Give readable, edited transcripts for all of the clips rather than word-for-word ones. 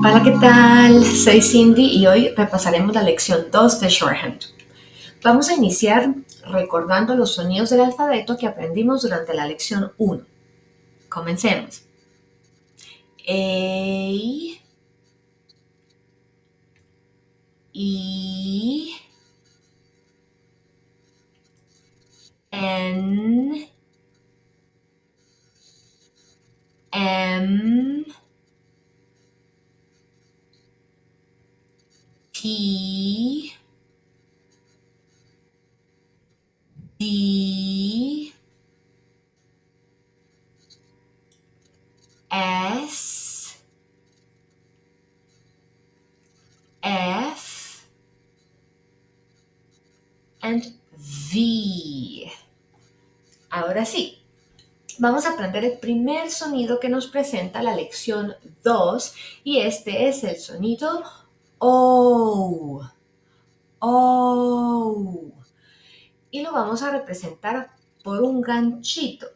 Hola, ¿qué tal? Soy Cindy y hoy repasaremos la lección 2 de Shorthand. Vamos a iniciar recordando los sonidos del alfabeto que aprendimos durante la lección 1. Comencemos. A, E, N, M, P, D, S, F, and V. Ahora sí, vamos a aprender el primer sonido que nos presenta la lección 2 y este es el sonido O. O. Y lo vamos a representar por un ganchito.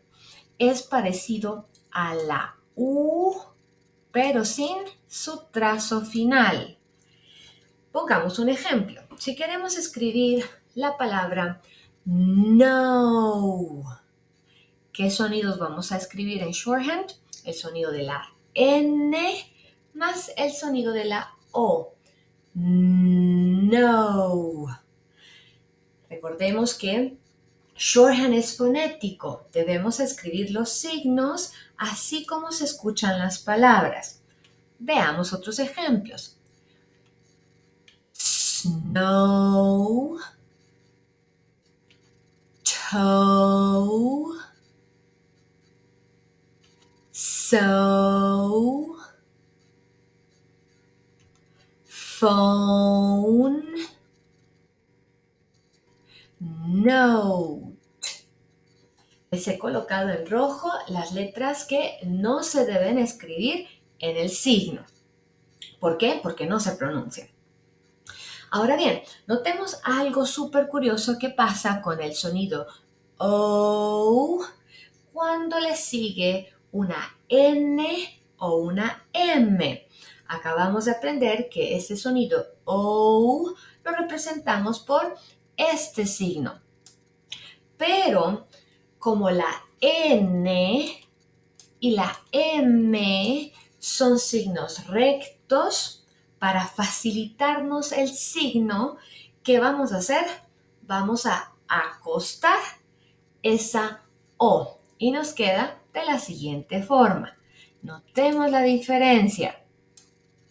Es parecido a la U, pero sin su trazo final. Pongamos un ejemplo. Si queremos escribir la palabra no, ¿qué sonidos vamos a escribir en shorthand? El sonido de la N más el sonido de la O. No. Recordemos que shorthand es fonético. Debemos escribir los signos así como se escuchan las palabras. Veamos otros ejemplos. Snow, toe, so, phone, note. Les he colocado en rojo las letras que no se deben escribir en el signo. ¿Por qué? Porque no se pronuncian. Ahora bien, notemos algo súper curioso que pasa con el sonido O cuando le sigue una N o una M. Acabamos de aprender que ese sonido O lo representamos por este signo. Pero como la N y la M son signos rectos, para facilitarnos el signo, ¿qué vamos a hacer? Vamos a acostar esa O y nos queda de la siguiente forma. Notemos la diferencia.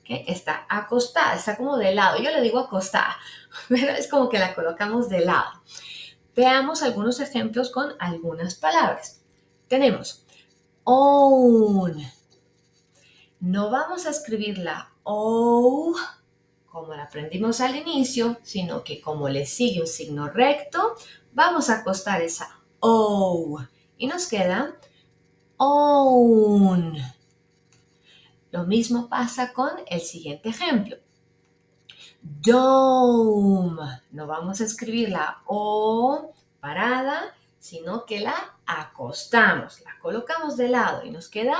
¿Okay? Está acostada, está como de lado. Yo le digo acostada, pero es como que la colocamos de lado. Veamos algunos ejemplos con algunas palabras. Tenemos own. No vamos a escribir la O como la aprendimos al inicio, sino que como le sigue un signo recto, vamos a acostar esa O y nos queda own. Lo mismo pasa con el siguiente ejemplo. Dome. No vamos a escribir la O parada, sino que la acostamos, la colocamos de lado y nos queda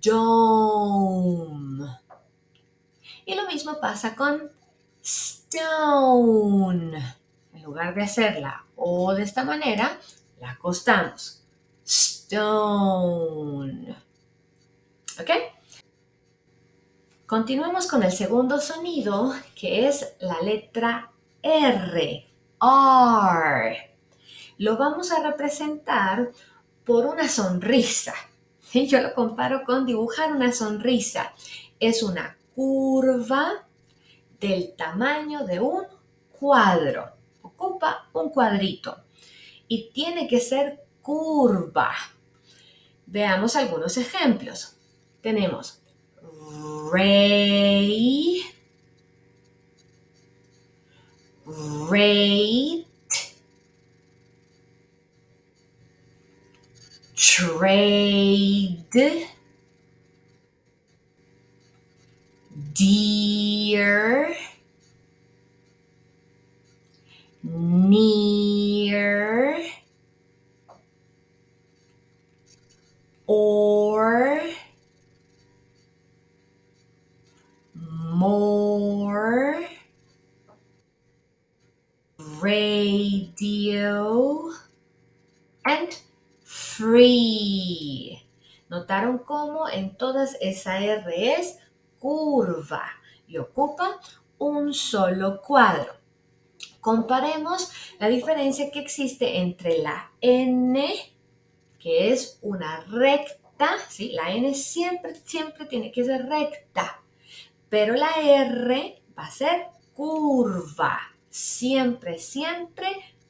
dome. Y lo mismo pasa con stone. En lugar de hacer la O de esta manera, la acostamos. Stone. ¿Ok? Continuemos con el segundo sonido, que es la letra R. R. Lo vamos a representar por una sonrisa. ¿Sí? Yo lo comparo con dibujar una sonrisa. Es una curva del tamaño de un cuadro. Ocupa un cuadrito y tiene que ser curva. Veamos algunos ejemplos. Tenemos ray, rate, trade, dear, near, or, and free. ¿Notaron cómo en todas esa R es curva y ocupa un solo cuadro? Comparemos la diferencia que existe entre la N, que es una recta, ¿sí? La N siempre tiene que ser recta, pero la R va a ser curva, siempre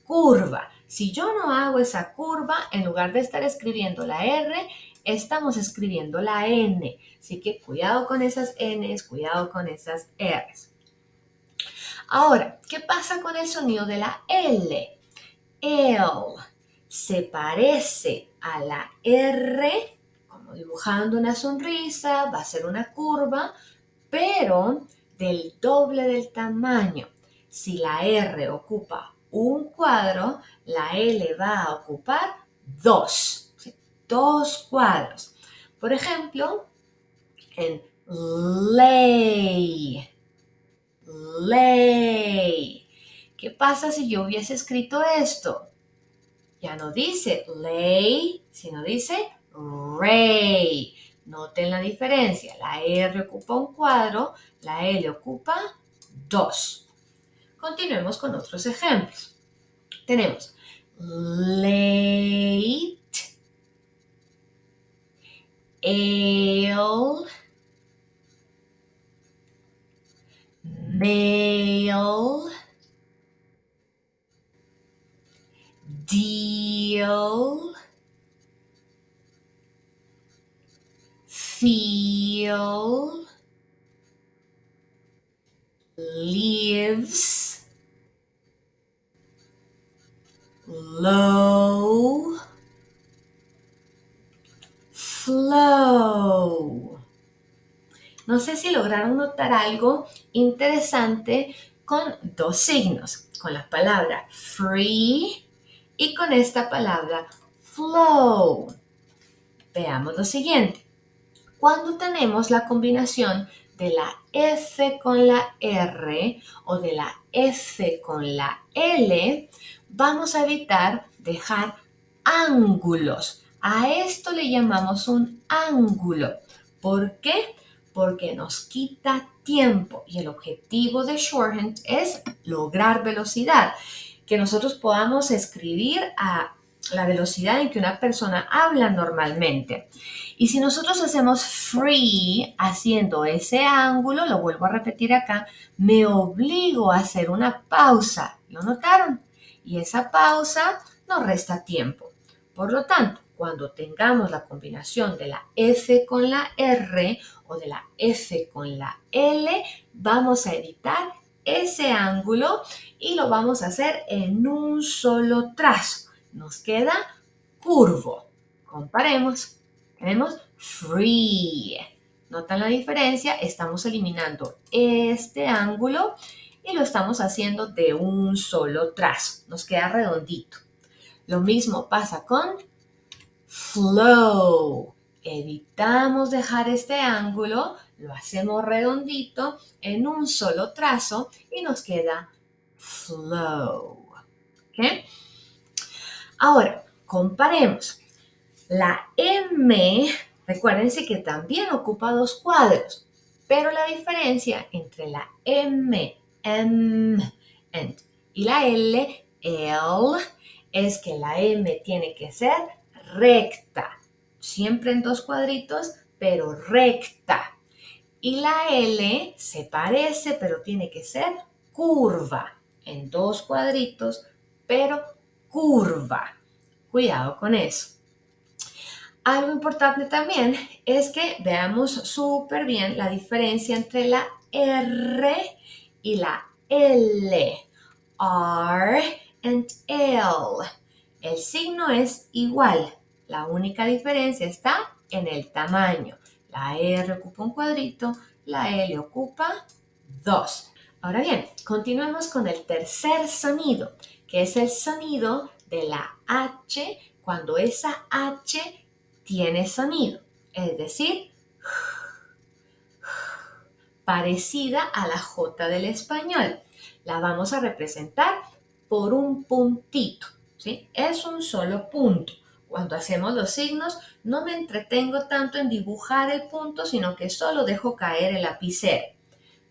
curva. Si yo no hago esa curva, en lugar de estar escribiendo la R, estamos escribiendo la N. Así que cuidado con esas Ns, cuidado con esas Rs. Ahora, ¿qué pasa con el sonido de la L? L se parece a la R, como dibujando una sonrisa, va a ser una curva, pero del doble del tamaño. Si la R ocupa un cuadro, la L va a ocupar dos, ¿sí? Dos cuadros. Por ejemplo, en lay. Lay. ¿Qué pasa si yo hubiese escrito esto? Ya no dice lay, sino dice ray. Noten la diferencia. La R ocupa un cuadro, la L ocupa dos. Continuemos con otros ejemplos. Tenemos late, ale, male, deal, feel, lives, low, flow. No sé si lograron notar algo interesante con dos signos, con la palabra free y con esta palabra flow. Veamos lo siguiente. Cuando tenemos la combinación de la F con la R o de la F con la L, vamos a evitar dejar ángulos. A esto le llamamos un ángulo. ¿Por qué? Porque nos quita tiempo y el objetivo de shorthand es lograr velocidad, que nosotros podamos escribir a la velocidad en que una persona habla normalmente. Y si nosotros hacemos free haciendo ese ángulo, lo vuelvo a repetir acá, me obligo a hacer una pausa. ¿Lo notaron? Y esa pausa nos resta tiempo. Por lo tanto, cuando tengamos la combinación de la F con la R o de la F con la L, vamos a editar ese ángulo y lo vamos a hacer en un solo trazo. Nos queda curvo. Comparemos. Tenemos free. ¿Notan la diferencia? Estamos eliminando este ángulo y lo estamos haciendo de un solo trazo. Nos queda redondito. Lo mismo pasa con flow. Evitamos dejar este ángulo, lo hacemos redondito en un solo trazo y nos queda flow. ¿Okay? Ahora, comparemos. La M, recuérdense que también ocupa dos cuadros, pero la diferencia entre la M, y la L, es que la M tiene que ser recta, siempre en dos cuadritos, pero recta. Y la L se parece, pero tiene que ser curva, en dos cuadritos, pero curva. Cuidado con eso. Algo importante también es que veamos súper bien la diferencia entre la R y la L. R and L. El signo es igual. La única diferencia está en el tamaño. La R ocupa un cuadrito, la L ocupa dos. Ahora bien, continuemos con el tercer sonido, que es el sonido de la H cuando esa H tiene sonido, es decir, parecida a la J del español. La vamos a representar por un puntito. ¿sí? Es un solo punto. Cuando hacemos los signos, no me entretengo tanto en dibujar el punto, sino que solo dejo caer el lapicero.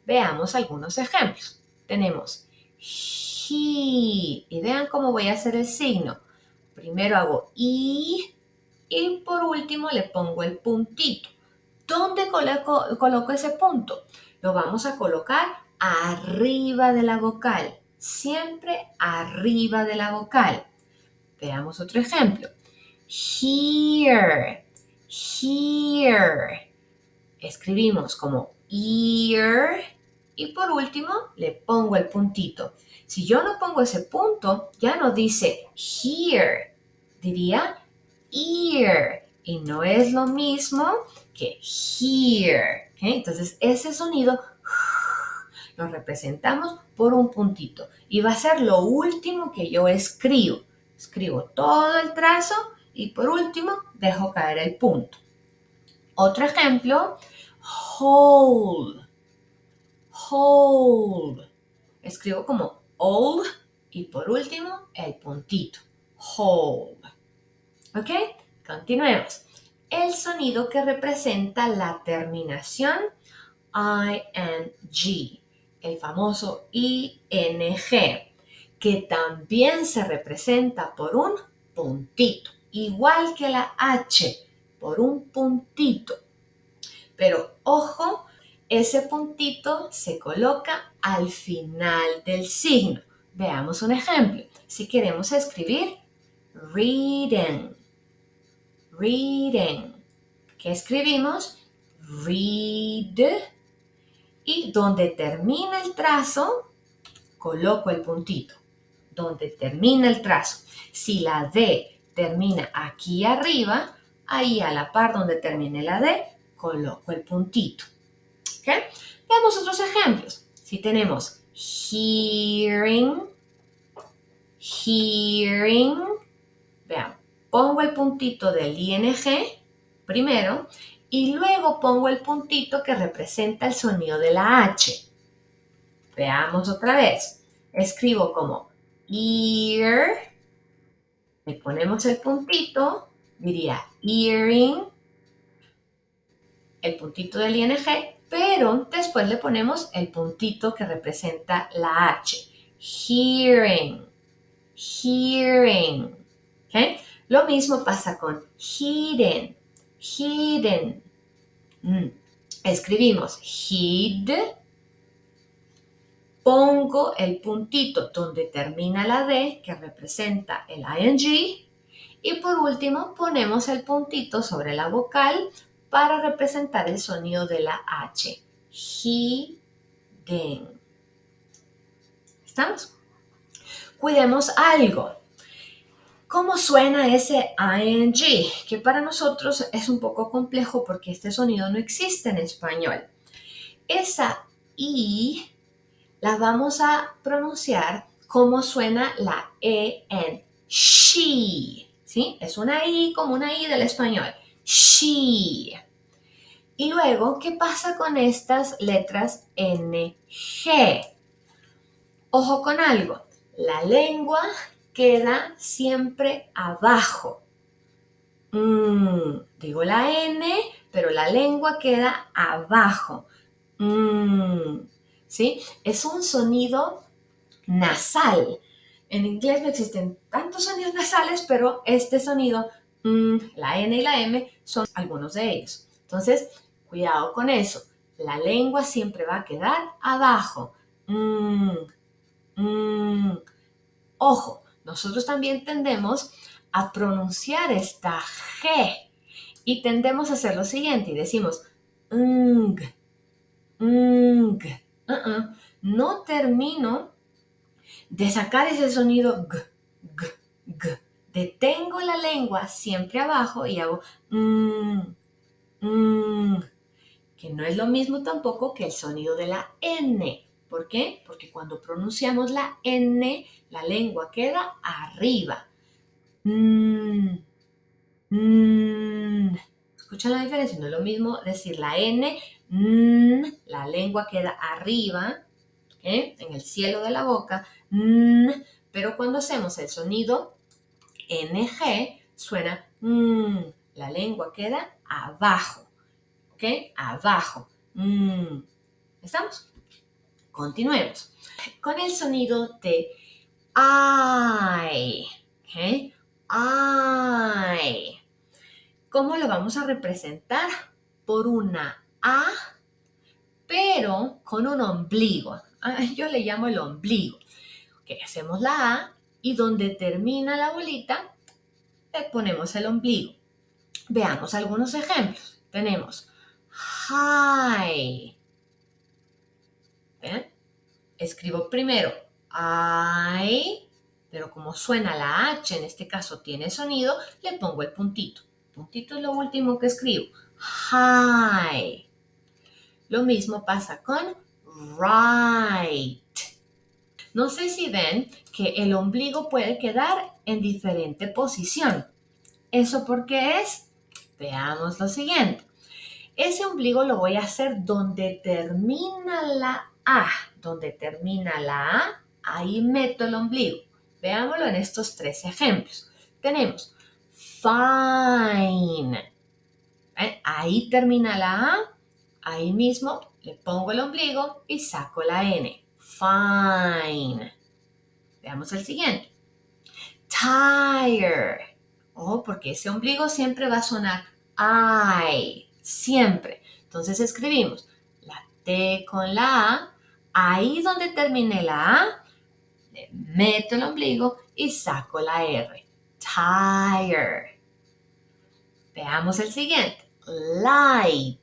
Veamos algunos ejemplos. Tenemos he, y vean cómo voy a hacer el signo. Primero hago I y por último le pongo el puntito. ¿Dónde coloco ese punto? Lo vamos a colocar arriba de la vocal, siempre arriba de la vocal. Veamos otro ejemplo. Here, here. Escribimos como ear y por último le pongo el puntito. Si yo no pongo ese punto, ya no dice here, diría ear y no es lo mismo que here. ¿Okay? Entonces ese sonido lo representamos por un puntito y va a ser lo último que yo escribo. Escribo todo el trazo y por último dejo caer el punto. Otro ejemplo, hold, hold. Escribo como old y por último el puntito, hold. ¿Ok? Continuemos. El sonido que representa la terminación ing, el famoso ing, que también se representa por un puntito, igual que la h, por un puntito. Pero ojo, ese puntito se coloca al final del signo. Veamos un ejemplo. Si queremos escribir reading, reading, ¿qué escribimos? Read. Y donde termina el trazo, coloco el puntito. Donde termina el trazo. Si la D termina aquí arriba, ahí a la par donde termine la D, coloco el puntito. ¿Ok? Veamos otros ejemplos. Si tenemos hearing, hearing, vean, pongo el puntito del ing primero y luego pongo el puntito que representa el sonido de la H. Veamos otra vez. Escribo como ear, le ponemos el puntito, diría earring, el puntito del ing, pero después le ponemos el puntito que representa la H. Hearing, hearing. ¿Okay? Lo mismo pasa con hidden, hidden. Escribimos hid, pongo el puntito donde termina la D, que representa el ing, y por último ponemos el puntito sobre la vocal para representar el sonido de la H. Hidden. ¿Estamos? Cuidemos algo. ¿Cómo suena ese ing? Que para nosotros es un poco complejo porque este sonido no existe en español. Esa I la vamos a pronunciar como suena la E en she. ¿Sí? Es una I como una I del español. She. Y luego, ¿qué pasa con estas letras NG? Ojo con algo. La lengua queda siempre abajo. Digo la N, pero la lengua queda abajo. ¿Sí? Es un sonido nasal. En inglés no existen tantos sonidos nasales, pero este sonido, la N y la M, son algunos de ellos. Entonces, cuidado con eso. La lengua siempre va a quedar abajo. Ojo, nosotros también tendemos a pronunciar esta G y tendemos a hacer lo siguiente y decimos no termino de sacar ese sonido g. Detengo la lengua siempre abajo y hago que no es lo mismo tampoco que el sonido de la N. ¿Por qué? Porque cuando pronunciamos la N, la lengua queda arriba. ¿Escuchan la diferencia? No es lo mismo decir la N, la lengua queda arriba, en el cielo de la boca, pero cuando hacemos el sonido NG suena la lengua queda abajo, ¿ok? Abajo. ¿Estamos? Continuemos. Con el sonido de I, ¿ok? I. ¿Cómo lo vamos a representar? Por una A, pero con un ombligo. Yo le llamo el ombligo. Okay, hacemos la A y donde termina la bolita, le ponemos el ombligo. Veamos algunos ejemplos. Tenemos hi. ¿Ven? Escribo primero I, pero como suena la H, en este caso tiene sonido, le pongo el puntito. El puntito es lo último que escribo. Hi. Lo mismo pasa con right. No sé si ven que el ombligo puede quedar en diferente posición. ¿Eso por qué es? Veamos lo siguiente. Ese ombligo lo voy a hacer donde termina la A. Donde termina la A, ahí meto el ombligo. Veámoslo en estos 3 ejemplos. Tenemos fine. Ahí termina la A, ahí mismo le pongo el ombligo y saco la N. Fine. Veamos el siguiente. Tire. Porque ese ombligo siempre va a sonar I. Siempre. Entonces escribimos la T con la A. Ahí donde termine la A, le meto el ombligo y saco la R. Tire. Veamos el siguiente. Light.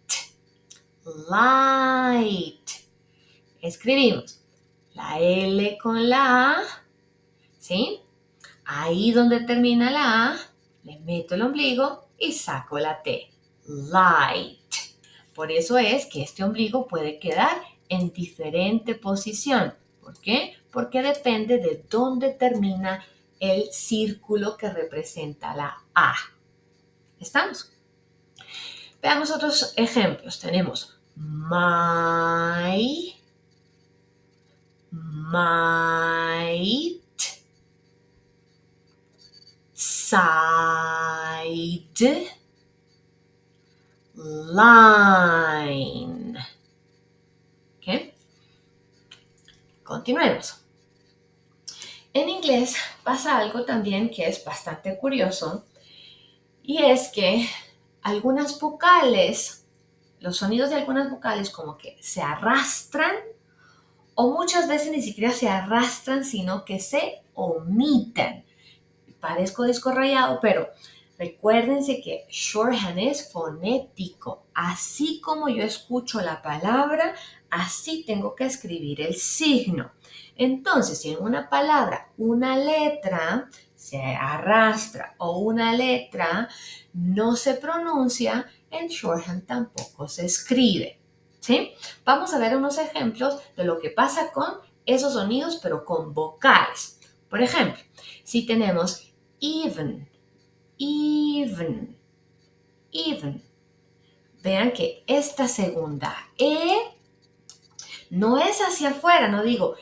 Light. Escribimos la L con la A, ¿sí? Ahí donde termina la A, le meto el ombligo y saco la T. Light. Por eso es que este ombligo puede quedar en diferente posición. ¿Por qué? Porque depende de dónde termina el círculo que representa la A. ¿Estamos? Veamos otros ejemplos. Tenemos might, side, line. ¿Ok? Continuemos. En inglés pasa algo también que es bastante curioso y es que algunas vocales, los sonidos de algunas vocales como que se arrastran o muchas veces ni siquiera se arrastran, sino que se omiten. Parezco disco rayado, pero recuérdense que shorthand es fonético. Así como yo escucho la palabra, así tengo que escribir el signo. Entonces, si en una palabra una letra se arrastra o una letra no se pronuncia, en shorthand tampoco se escribe. ¿Sí? Vamos a ver unos ejemplos de lo que pasa con esos sonidos, pero con vocales. Por ejemplo, si tenemos even. Vean que esta segunda E no es hacia afuera, no digo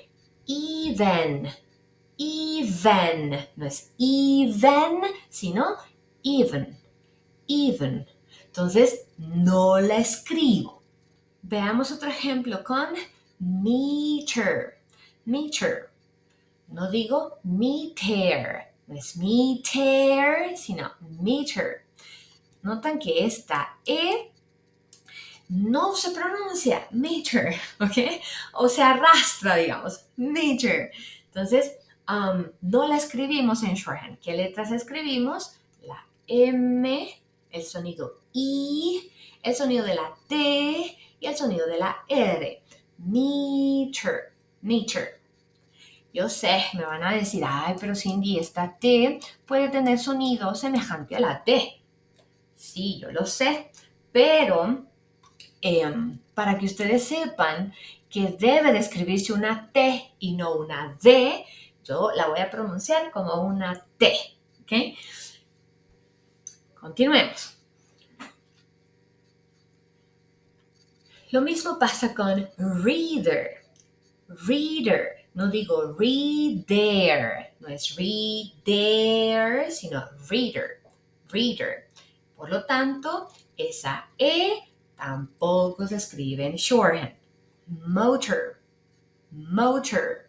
even, no es even, sino even. Entonces, no la escribo. Veamos otro ejemplo con meter. No digo meter, no es meter, sino meter. Notan que esta E no se pronuncia meter, ¿ok? O se arrastra, digamos, meter. Entonces, no la escribimos en shorthand. ¿Qué letras escribimos? La M, el sonido I, el sonido de la T y el sonido de la R. Meter. Yo sé, me van a decir, ay, pero Cindy, esta T puede tener sonido semejante a la T. Sí, yo lo sé, pero para que ustedes sepan que debe de escribirse una T y no una D, yo la voy a pronunciar como una T, ¿ok? Continuemos. Lo mismo pasa con reader. No digo reader, No es reader, sino reader. Reader. Por lo tanto, esa E tampoco se escribe en shorthand. Motor. Motor.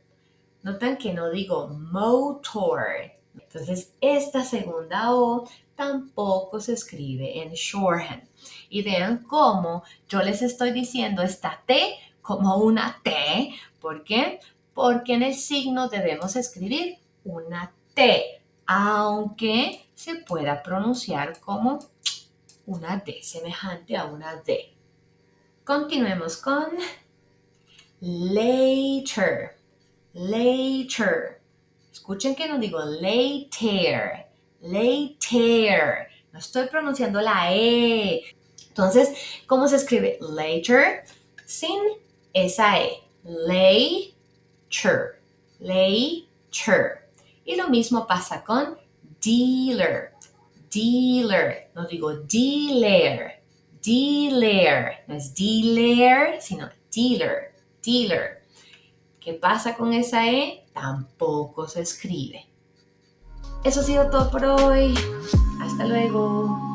Notan que no digo motor. Entonces, esta segunda O tampoco se escribe en shorthand. Y vean cómo yo les estoy diciendo esta T como una T. ¿Por qué? Porque en el signo debemos escribir una T, aunque se pueda pronunciar como una D, semejante a una D. Continuemos con later. Later. Escuchen que no digo later. Later. No estoy pronunciando la E. Entonces, ¿cómo se escribe later? Sin esa E. Later. Later. Y lo mismo pasa con dealer. Dealer. No digo dealer. Dealer. No es dealer, sino dealer. Dealer. ¿Qué pasa con esa E? Tampoco se escribe. Eso ha sido todo por hoy. Hasta luego.